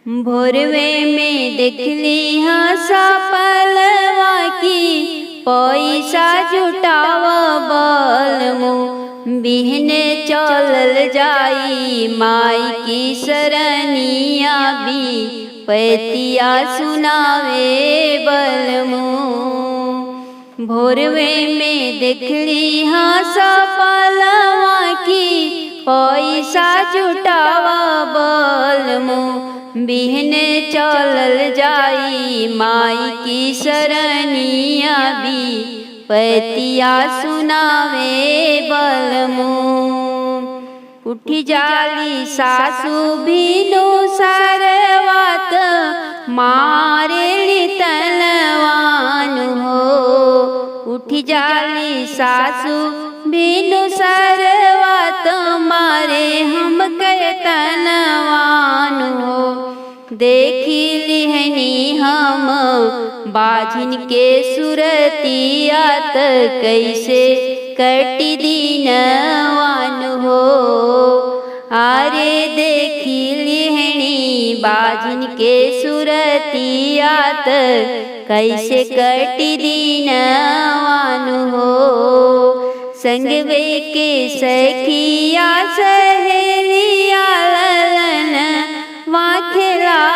भोरवे में देखली हंसा पलवा की पैसा जुटाव बलमु बिहने चलल जाई माई की सरनिया भी पैतिया सुनावे बलमु। भोरवे में देखली हंसा पलवा की पैसा जुटाव बलमु बिहने चलल जाई माई की सरनिया भी पैतिया सुनावे बलमु। उठी जाली सासू भीनु सरवात मारे तनवान हो। उठी जाली सासू भीनु सरवात मारे हम कय तनवान हो। देखी लिहनी हम बाझिन के सुरतिया त कैसे कटी दीनवान हो। आरे देखी लिहनी बाझिन के सुरतिया त कैसे कटी दीनवान हो। संगवे के सखिया सहेलिया ललन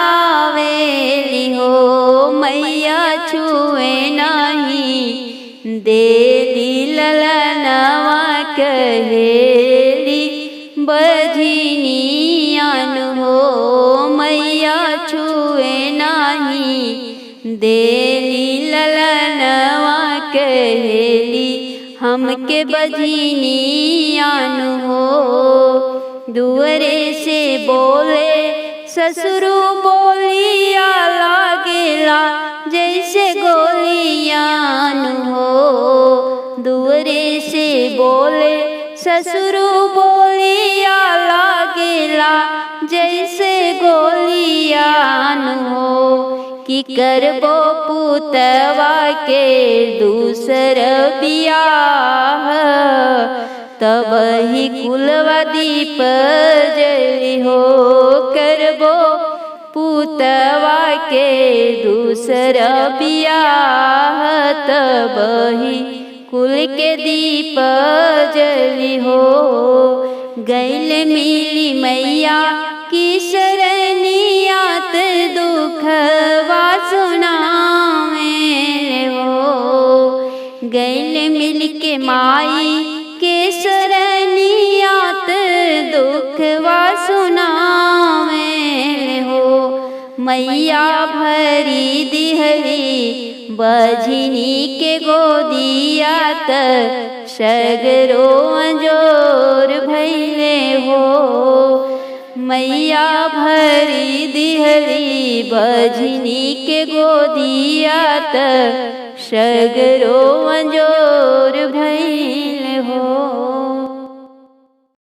खिलावेली हो। मैया छुए नहीं देली ललनवा कहेली बझिनियान हो। मैया छुए नहीं देली ललनवा कहेली हमके बझिनियान हो। दुअरे से बोले ससुरु बोलिया लागेला जैसे गोलियान हो। दुअरे से बोले ससुरु बोलिया लागेला जैसे गोलियान हो। कि करबो पुतवा के दूसर बियाह तब ही कुलवा दीप जली हो। करबो पुतवा के दूसर बियाह तब ही कुल के दीप जली हो। गैल मिली मैया की शरणिया त दुखवा सुनावे हो। गैल मिल के माई के शरणिया त दुखवा सुनावे हो। मैया भरी दिहली बझिनी के गोदिया त सगरो अंजोर भैले हो। मैया भरी दिहली बझिनी के गोदिया त सगरो अंजोर भैले हो।